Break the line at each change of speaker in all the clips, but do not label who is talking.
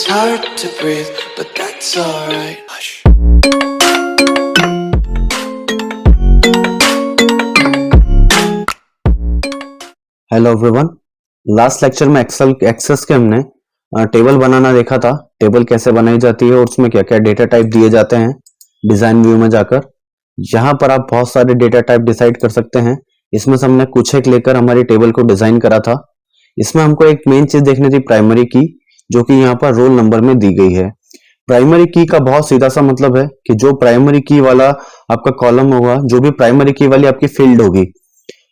It's hard to breathe, but that's alright. Hush.
Hello everyone, last lecture में access के हमने table बनाना देखा था। टेबल कैसे बनाई जाती है और उसमें क्या क्या डेटा टाइप दिए जाते हैं डिजाइन व्यू में जाकर। यहाँ पर आप बहुत सारे डेटा टाइप डिसाइड कर सकते हैं। इसमें से हमने कुछ एक लेकर हमारी टेबल को डिजाइन करा था। इसमें हमको एक मेन चीज देखनी थी, प्राइमरी की, जो कि यहाँ पर रोल नंबर में दी गई है। प्राइमरी की का बहुत सीधा सा मतलब है कि जो प्राइमरी की वाला आपका कॉलम होगा, जो भी प्राइमरी की वाली आपकी फील्ड होगी,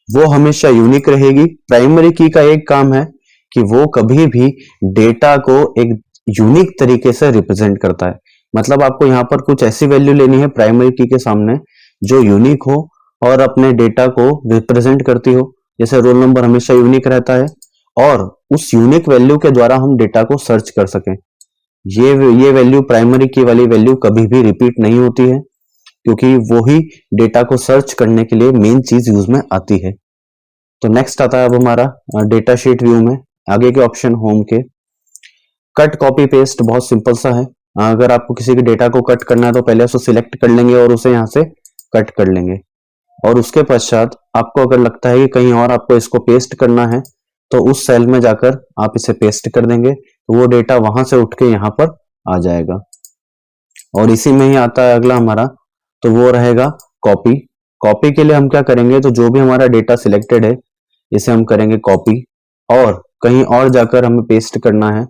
वो हमेशा यूनिक रहेगी। प्राइमरी की का एक काम है कि वो कभी भी डेटा को एक यूनिक तरीके से रिप्रेजेंट करता है। मतलब आपको यहाँ पर कुछ ऐसी वैल्यू लेनी है प्राइमरी की के सामने जो यूनिक हो और अपने डेटा को रिप्रेजेंट करती हो। जैसे रोल नंबर हमेशा यूनिक रहता है और उस यूनिक वैल्यू के द्वारा हम डेटा को सर्च कर सकें। ये वैल्यू, प्राइमरी की वाली वैल्यू कभी भी रिपीट नहीं होती है, क्योंकि वो ही डेटा को सर्च करने के लिए मेन चीज यूज में आती है। तो नेक्स्ट आता है अब हमारा डेटा शीट व्यू में आगे के ऑप्शन होम के। कट कॉपी पेस्ट बहुत सिंपल सा है। अगर आपको किसी के डेटा को कट करना है तो पहले उसको सिलेक्ट कर लेंगे और उसे यहाँ से कट कर लेंगे, और उसके पश्चात आपको अगर लगता है कि कहीं और आपको इसको पेस्ट करना है तो उस सेल में जाकर आप इसे पेस्ट कर देंगे, तो वो डेटा वहां से उठ के यहाँ पर आ जाएगा। और इसी में ही आता है अगला हमारा, तो वो रहेगा कॉपी। कॉपी के लिए हम क्या करेंगे, तो जो भी हमारा डेटा सिलेक्टेड है इसे हम करेंगे कॉपी, और कहीं और जाकर हमें पेस्ट करना है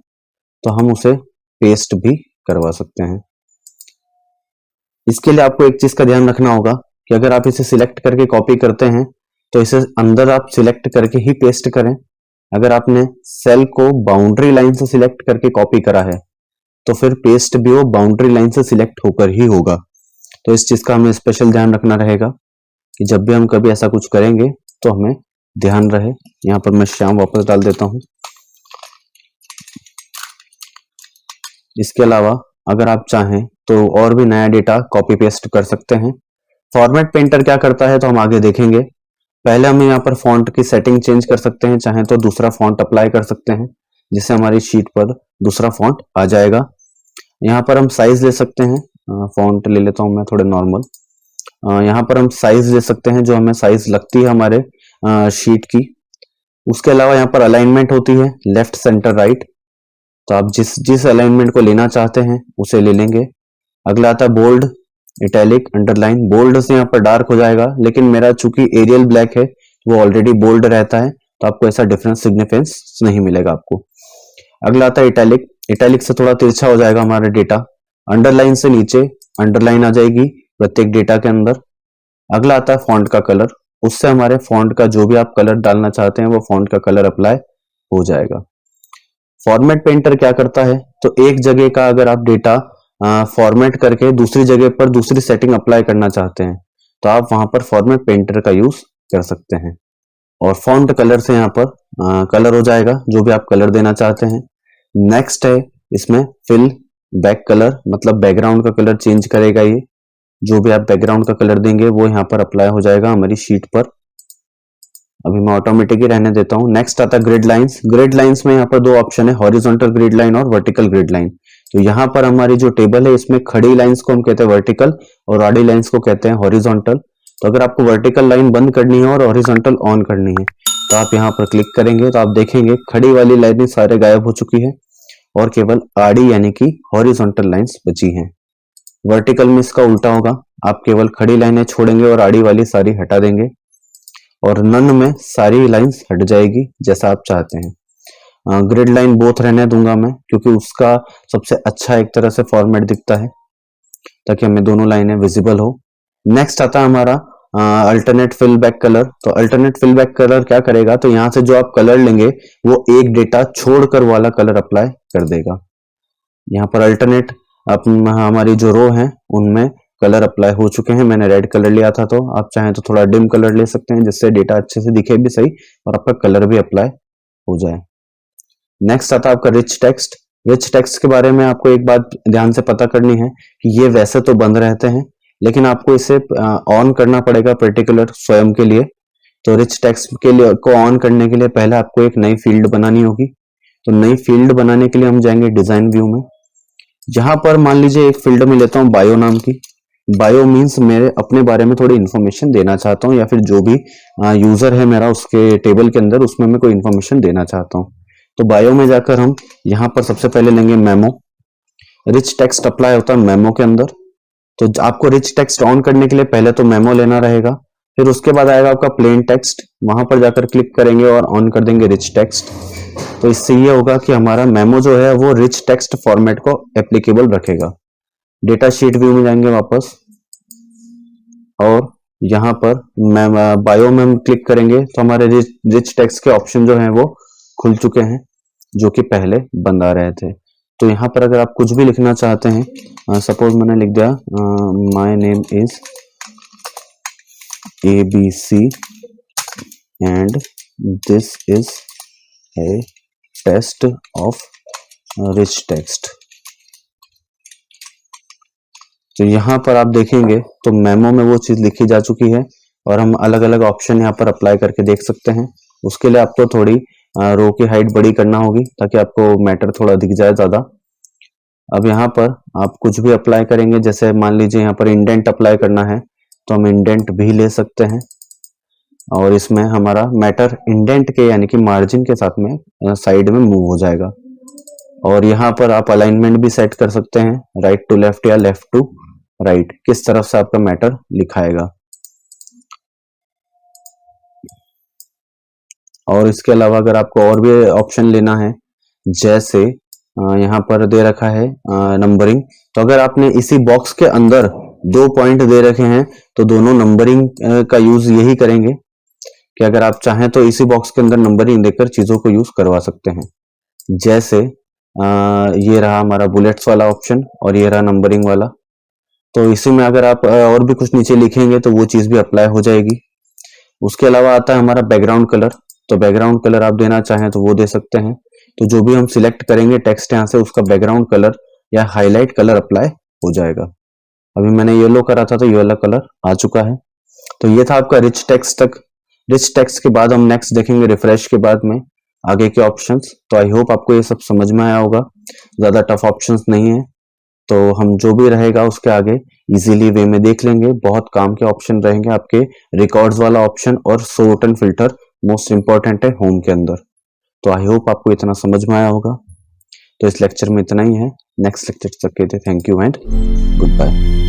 तो हम उसे पेस्ट भी करवा सकते हैं। इसके लिए आपको एक चीज का ध्यान रखना होगा कि अगर आप इसे सिलेक्ट करके कॉपी करते हैं तो इसे अंदर आप सिलेक्ट करके ही पेस्ट करें। अगर आपने सेल को बाउंड्री लाइन से सिलेक्ट करके कॉपी करा है तो फिर पेस्ट भी वो बाउंड्री लाइन से सिलेक्ट होकर ही होगा। तो इस चीज का हमें स्पेशल ध्यान रखना रहेगा कि जब भी हम कभी ऐसा कुछ करेंगे तो हमें ध्यान रहे। यहाँ पर मैं श्याम वापस डाल देता हूं। इसके अलावा अगर आप चाहें तो और भी नया डेटा कॉपी पेस्ट कर सकते हैं। फॉर्मेट पेंटर क्या करता है तो हम आगे देखेंगे। पहले हम यहाँ पर फॉन्ट की सेटिंग चेंज कर सकते हैं, चाहे तो दूसरा फॉन्ट अप्लाई कर सकते हैं जिससे हमारी शीट पर दूसरा फॉन्ट आ जाएगा। यहाँ पर हम साइज ले सकते हैं। फॉन्ट ले लेता हूं मैं थोड़े नॉर्मल। यहाँ पर हम साइज ले सकते हैं जो हमें साइज लगती है हमारे शीट की। उसके अलावा यहाँ पर अलाइनमेंट होती है, लेफ्ट सेंटर राइट। तो आप जिस अलाइनमेंट को लेना चाहते हैं उसे ले लेंगे। अगला आता है बोल्ड, इटैलिक, अंडरलाइन। बोल्ड से यहाँ पर डार्क हो जाएगा, लेकिन मेरा चूंकि एरियल ब्लैक है वो ऑलरेडी बोल्ड रहता है, तो आपको ऐसा डिफरेंस सिग्निफिकेंस नहीं मिलेगा आपको। अगला आता है इटैलिक। इटैलिक से थोड़ा तिरछा हो जाएगा हमारा डेटा। अंडरलाइन से नीचे अंडरलाइन आ जाएगी प्रत्येक डेटा के अंदर। अगला आता है फॉन्ट का कलर। उससे हमारे फॉन्ट का जो भी आप कलर डालना चाहते हैं वो फॉन्ट का कलर अप्लाई हो जाएगा। फॉर्मेट पेंटर क्या करता है, तो एक जगह का अगर आप डेटा फॉर्मेट करके दूसरी जगह पर दूसरी सेटिंग अप्लाई करना चाहते हैं तो आप वहां पर फॉर्मेट पेंटर का यूज कर सकते हैं। और फॉन्ट कलर से यहाँ पर कलर हो जाएगा जो भी आप कलर देना चाहते हैं। नेक्स्ट है इसमें फिल बैक कलर, मतलब बैकग्राउंड का कलर चेंज करेगा ये। जो भी आप बैकग्राउंड का कलर देंगे वो यहाँ पर अप्लाई हो जाएगा हमारी शीट पर। अभी मैं ऑटोमेटिक ही रहने देता हूँ। नेक्स्ट आता है ग्रिड लाइंस। ग्रिड लाइंस में यहाँ पर दो ऑप्शन है, हॉरिजॉन्टल ग्रिड लाइन और वर्टिकल ग्रिड लाइन। तो यहाँ पर हमारी जो टेबल है इसमें खड़ी लाइंस को हम कहते हैं वर्टिकल और आड़ी लाइंस को कहते हैं हॉरिजॉन्टल। तो अगर आपको वर्टिकल लाइन बंद करनी है और हॉरिजॉन्टल ऑन करनी है तो आप यहाँ पर क्लिक करेंगे तो आप देखेंगे खड़ी वाली लाइनें सारे गायब हो चुकी है और केवल आड़ी यानी कि हॉरिजॉन्टल लाइंस बची हैं। वर्टिकल में इसका उल्टा होगा, आप केवल खड़ी लाइनें छोड़ेंगे और आड़ी वाली सारी हटा देंगे, और नन में सारी लाइंस हट जाएगी जैसा आप चाहते हैं। ग्रिड लाइन बोथ रहने दूंगा मैं, क्योंकि उसका सबसे अच्छा एक तरह से फॉर्मेट दिखता है ताकि हमें दोनों लाइनें विजिबल हो। नेक्स्ट आता है हमारा अल्टरनेट फिल बैक कलर। तो अल्टरनेट फिल बैक कलर क्या करेगा, तो यहाँ से जो आप कलर लेंगे वो एक डेटा छोड़कर वाला कलर अप्लाई कर देगा। यहाँ पर अल्टरनेट हमारी जो रो है उनमें कलर अप्लाई हो चुके हैं। मैंने रेड कलर लिया था, तो आप चाहें तो थोड़ा डिम कलर ले सकते हैं जिससे डेटा अच्छे से दिखे भी सही और आपका कलर भी अप्लाई हो जाए। नेक्स्ट आता है आपका रिच टेक्स्ट। रिच टेक्स्ट के बारे में आपको एक बात ध्यान से पता करनी है कि ये वैसे तो बंद रहते हैं, लेकिन आपको इसे ऑन करना पड़ेगा पर्टिकुलर स्वयं के लिए। तो रिच टेक्स्ट के लिए को ऑन करने के लिए पहले आपको एक नई फील्ड बनानी होगी। तो नई फील्ड बनाने के लिए हम जाएंगे डिजाइन व्यू में। यहाँ पर मान लीजिए एक फील्ड में लेता हूँ बायो नाम की। बायो मीन्स मेरे अपने बारे में थोड़ी इन्फॉर्मेशन देना चाहता हूँ, या फिर जो भी यूजर है मेरा उसके टेबल के अंदर उसमें मैं कोई इन्फॉर्मेशन देना चाहता हूँ। तो बायो में जाकर हम यहाँ पर सबसे पहले लेंगे मेमो। रिच टेक्स्ट अप्लाई होता है मेमो के अंदर। तो आपको रिच टेक्स्ट ऑन करने के लिए पहले तो मेमो लेना रहेगा, फिर उसके बाद आएगा आपका प्लेन टेक्स्ट, वहां पर जाकर क्लिक करेंगे और ऑन कर देंगे रिच टेक्स्ट। तो इससे ये होगा कि हमारा मेमो जो है वो रिच टेक्स्ट फॉर्मेट को एप्लीकेबल रखेगा। डेटा शीट व्यू में जाएंगे वापस और यहाँ पर बायो में हम क्लिक करेंगे तो हमारे रिच टेक्स्ट के ऑप्शन जो हैं वो खुल चुके हैं, जो कि पहले बंद आ रहे थे। तो यहाँ पर अगर आप कुछ भी लिखना चाहते हैं, सपोज मैंने लिख दिया my name is ABC and this is a test of rich text. तो यहाँ पर आप देखेंगे तो मेमो में वो चीज लिखी जा चुकी है और हम अलग अलग ऑप्शन यहाँ पर अप्लाई करके देख सकते हैं। उसके लिए आपको थोड़ी रो की हाइट बड़ी करना होगी ताकि आपको मैटर थोड़ा दिख जाए ज्यादा। अब यहाँ पर आप कुछ भी अप्लाई करेंगे, जैसे मान लीजिए यहाँ पर इंडेंट अप्लाई करना है तो हम इंडेंट भी ले सकते हैं और इसमें हमारा मैटर इंडेंट के यानी कि मार्जिन के साथ में साइड में मूव हो जाएगा। और यहाँ पर आप अलाइनमेंट भी सेट कर सकते हैं, राइट टू लेफ्ट या लेफ्ट टू राइट, किस तरफ से आपका मैटर लिखाएगा। और इसके अलावा अगर आपको और भी ऑप्शन लेना है, जैसे यहाँ पर दे रखा है नंबरिंग, तो अगर आपने इसी बॉक्स के अंदर 2 पॉइंट दे रखे हैं तो दोनों नंबरिंग का यूज यही करेंगे कि अगर आप चाहें तो इसी बॉक्स के अंदर नंबरिंग देकर चीजों को यूज करवा सकते हैं। जैसे ये रहा हमारा बुलेट्स वाला ऑप्शन और ये रहा नंबरिंग वाला। तो इसी में अगर आप और भी कुछ नीचे लिखेंगे तो वो चीज भी अप्लाई हो जाएगी। उसके अलावा आता है हमारा बैकग्राउंड कलर। तो बैकग्राउंड कलर आप देना चाहें तो वो दे सकते हैं। तो जो भी हम सिलेक्ट करेंगे टेक्स्ट यहाँ से, उसका बैकग्राउंड कलर या हाईलाइट कलर अप्लाई हो जाएगा। अभी मैंने येलो करा था तो ये वाला कलर आ चुका है। तो ये था आपका रिच टेक्स्ट तक। रिच टेक्स्ट के बाद हम नेक्स्ट देखेंगे रिफ्रेश के बाद में आगे के ऑप्शंस। तो आई होप आपको ये सब समझ में आया होगा, ज्यादा टफ ऑप्शंस नहीं है। तो हम जो भी रहेगा उसके आगे इजीली वे में देख लेंगे। बहुत काम के ऑप्शन रहेंगे आपके, रिकॉर्ड्स वाला ऑप्शन और sort and filter most important है होम के अंदर। तो आई होप आपको इतना समझ में आया होगा। तो इस लेक्चर में इतना ही है। नेक्स्ट लेक्चर तक के लिए thank you and good bye.